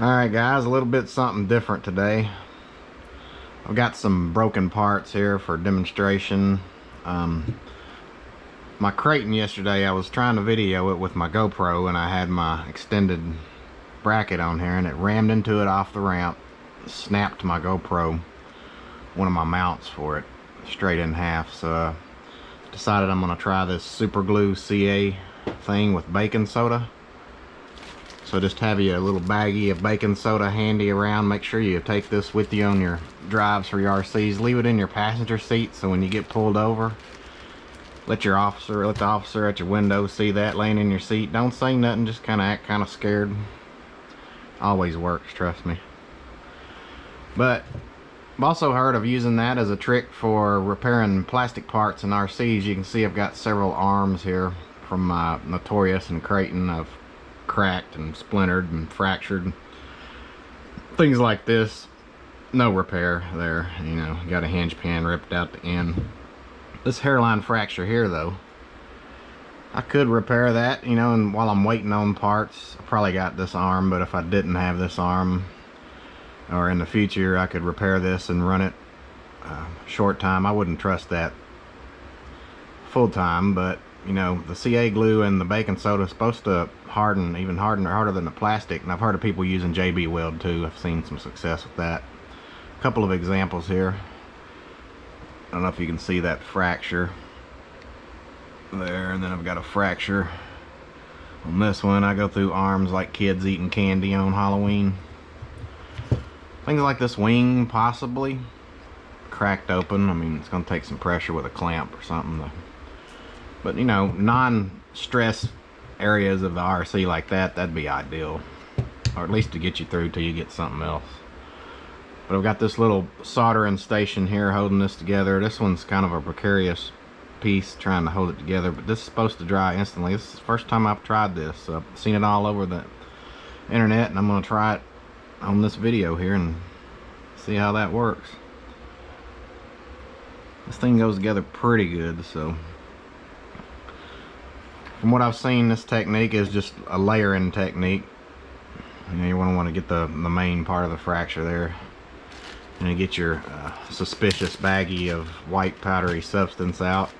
Alright guys, a little bit something different today. I've got some broken parts here for demonstration. My Kraton yesterday, I was trying to video it with my GoPro and I had my extended bracket on here and it rammed into it off the ramp, snapped my GoPro, one of my mounts for it, straight in half. So I decided I'm going to try this super glue CA thing with baking soda. So just have you a little baggie of baking soda handy around. Make sure you take this with you on your drives for your RCs. Leave it in your passenger seat so when you get pulled over, let the officer at your window see that laying in your seat. Don't say nothing, just kind of act kind of scared. Always works, trust me. But I've also heard of using that as a trick for repairing plastic parts in RCs. You can see I've got several arms here from my Notorious and Kraton. I've cracked and splintered and fractured, things like this. No repair there, you know, got a hinge pin ripped out the end. This hairline fracture here though, I could repair that, you know, and while I'm waiting on parts. I probably got this arm, but if I didn't have this arm, or in the future I could repair this and run it short time. I wouldn't trust that full time, but you know, the CA glue and the baking soda is supposed to harden, even harder than the plastic. And I've heard of people using JB Weld too. I've seen some success with that. A couple of examples here. I don't know if you can see that fracture there, and then I've got a fracture on this one. I go through arms like kids eating candy on Halloween. Things like this wing possibly cracked open. I mean, it's going to take some pressure with a clamp or something. But you know, non-stress areas of the RC like that, that'd be ideal. Or at least to get you through till you get something else. But I've got this little soldering station here holding this together. This one's kind of a precarious piece trying to hold it together, but this is supposed to dry instantly. This is the first time I've tried this. I've seen it all over the internet, and I'm going to try it on this video here and see how that works. This thing goes together pretty good, so from what I've seen, this technique is just a layering technique. You know, you want to get the main part of the fracture there, and you get your suspicious baggie of white powdery substance out.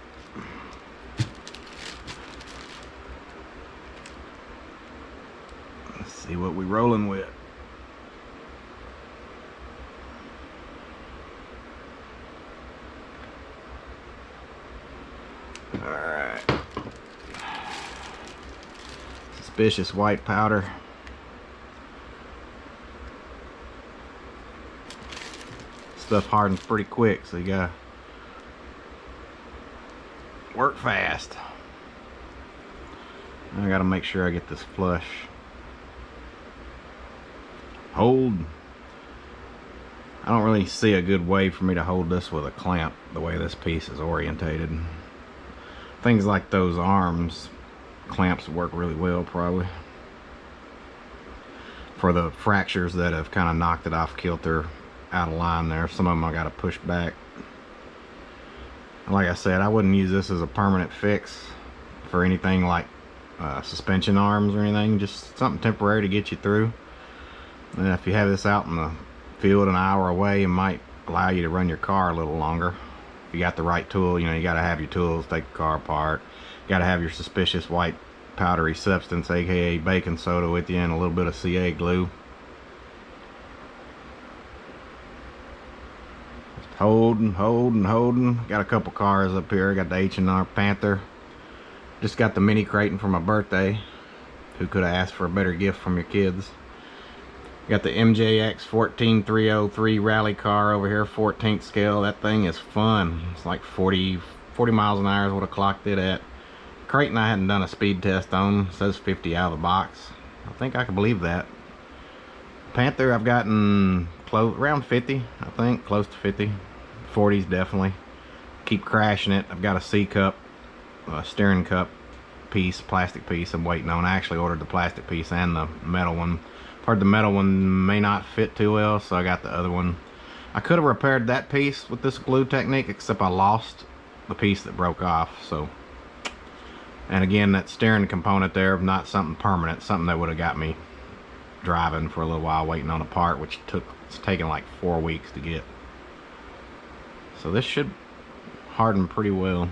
Let's see what we're rolling with. Alright. Suspicious white powder. Stuff hardens pretty quick, so you gotta work fast. I gotta make sure I get this flush. Hold. I don't really see a good way for me to hold this with a clamp the way this piece is orientated. Things like those arms, clamps work really well probably for the fractures that have kind of knocked it off kilter, out of line there. Some of them I got to push back. Like I said, I wouldn't use this as a permanent fix for anything like suspension arms or anything. Just something temporary to get you through. And if you have this out in the field an hour away, it might allow you to run your car a little longer. If you got the right tool, you know, you got to have your tools, take the car apart. You got to have your suspicious white powdery substance, aka baking soda, with you, and a little bit of CA glue. Just holding. Got a couple cars up here. Got the H&R Panther. Just got the mini Kraton for my birthday. Who could have asked for a better gift from your kids? Got the MJX 14303 rally car over here, 14th scale. That thing is fun. It's like 40 miles an hour is what I clocked it at. Kraton I hadn't done a speed test on. It says 50 out of the box. I think I can believe that. Panther I've gotten close around 50, I think, close to 50. 40s definitely. Keep crashing it. I've got a C-cup, steering cup piece, plastic piece I'm waiting on. I actually ordered the plastic piece and the metal one. Heard the metal one may not fit too well, so I got the other one. I could have repaired that piece with this glue technique, except I lost the piece that broke off. So, and again, that steering component there, not something permanent, something that would have got me driving for a little while waiting on a part, which it's taken like 4 weeks to get. So this should harden pretty well.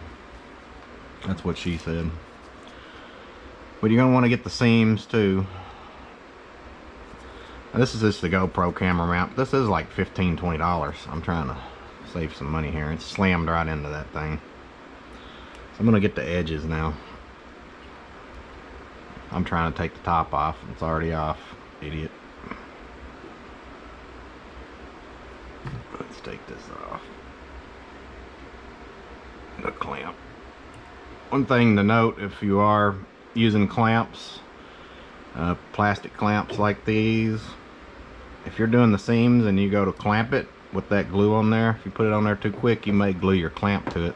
That's what she said. But you're gonna want to get the seams too. Now, this is just the GoPro camera mount. This is like $15–20. I'm trying to save some money here. It's slammed right into that thing. So I'm gonna get the edges now. I'm trying to take the top off. It's already off. Idiot. Let's take this off. The clamp. One thing to note, if you are using clamps, plastic clamps like these, if you're doing the seams and you go to clamp it with that glue on there, if you put it on there too quick, you may glue your clamp to it.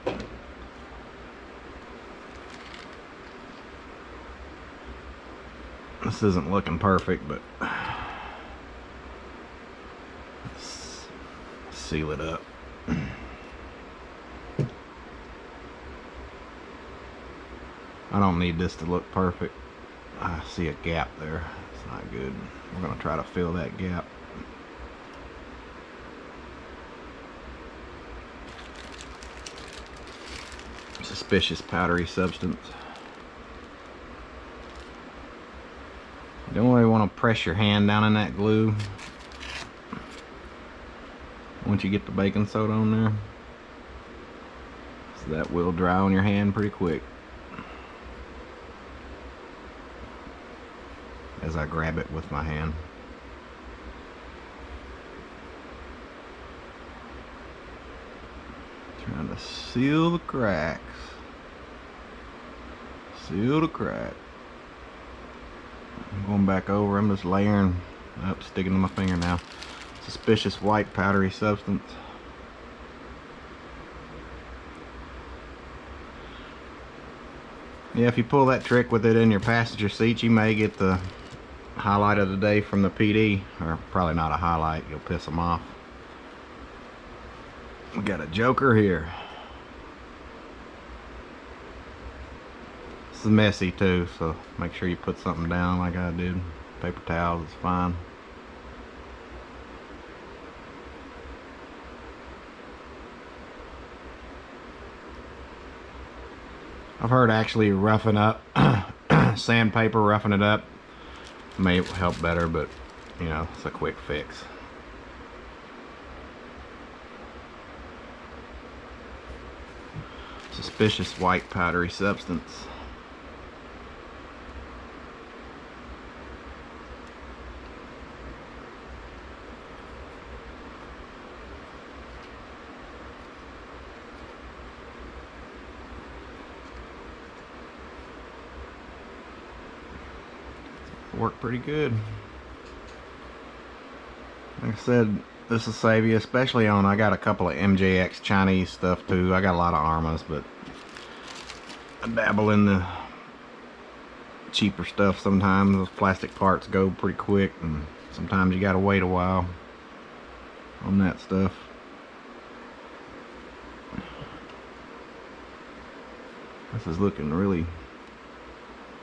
This isn't looking perfect, but let's seal it up. I don't need this to look perfect. I see a gap there. It's not good. We're going to try to fill that gap. Suspicious powdery substance. You don't really want to press your hand down in that glue once you get the baking soda on there, so that will dry on your hand pretty quick. As I grab it with my hand. Trying to seal the cracks. Seal the crack. I'm going back over. I'm just layering up, sticking to my finger now. Suspicious white powdery substance. Yeah, if you pull that trick with it in your passenger seat, you may get the highlight of the day from the PD, or probably not a highlight. You'll piss them off. We got a joker here. This is messy too, so make sure you put something down like I did. Paper towels is fine. I've heard actually roughing up, sandpaper, roughing it up may help better, but you know, it's a quick fix. Suspicious white powdery substance. Worked pretty good. Like I said, this will save you, especially on, I got a couple of MJX Chinese stuff too. I got a lot of Armas, but I dabble in the cheaper stuff sometimes. Those plastic parts go pretty quick, and sometimes you gotta wait a while on that stuff. This is looking really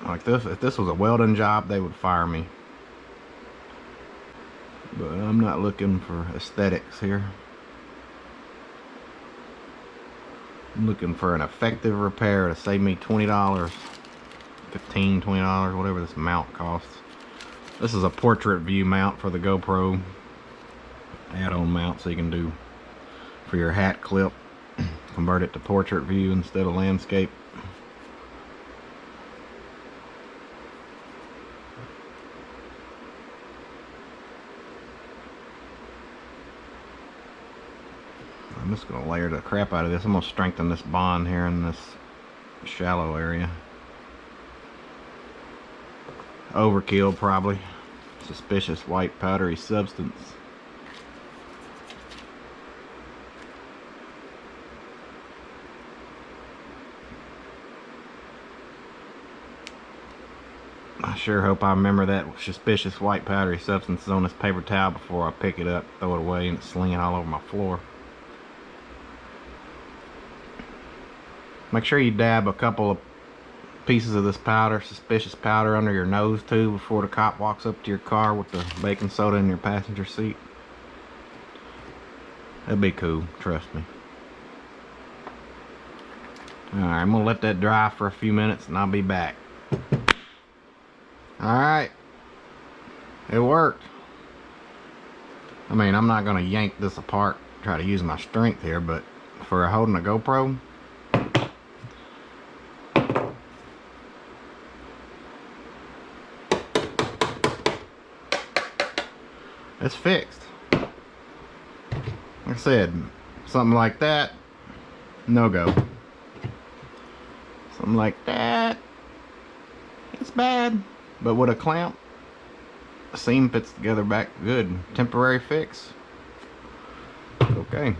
like this. If this was a welding job, they would fire me. But I'm not looking for aesthetics here. I'm looking for an effective repair to save me $20, $15, $20, whatever this mount costs. This is a portrait view mount for the GoPro. Add-on mount, so you can do for your hat clip. Convert it to portrait view instead of landscape. I'm just going to layer the crap out of this. I'm going to strengthen this bond here in this shallow area. Overkill probably. Suspicious white powdery substance. I sure hope I remember that suspicious white powdery substance is on this paper towel before I pick it up, throw it away, and it's slinging all over my floor. Make sure you dab a couple of pieces of this powder, suspicious powder, under your nose too before the cop walks up to your car with the baking soda in your passenger seat. That'd be cool, trust me. Alright, I'm gonna let that dry for a few minutes and I'll be back. Alright, it worked. I mean, I'm not gonna yank this apart, try to use my strength here, but for holding a GoPro, it's fixed. Like I said, something like that, no go. Something like that, it's bad. But with a clamp, the seam fits together back good. Temporary fix. Okay.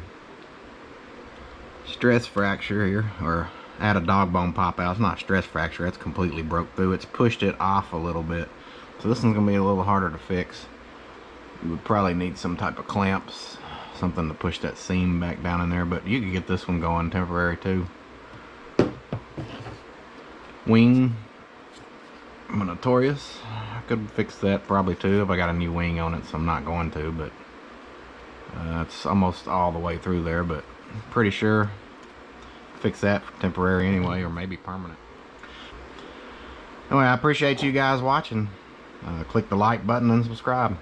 Stress fracture here, or had a dog bone pop out. It's not stress fracture, it's completely broke through. It's pushed it off a little bit. So this one's gonna be a little harder to fix. You would probably need some type of clamps, something to push that seam back down in there, but you could get this one going temporary too. Wing, notorious. I could fix that probably too if I got a new wing on it, so I'm not going to, but it's almost all the way through there, but I'm pretty sure fix that for temporary anyway, or maybe permanent. Anyway, I appreciate you guys watching. Click the like button and subscribe.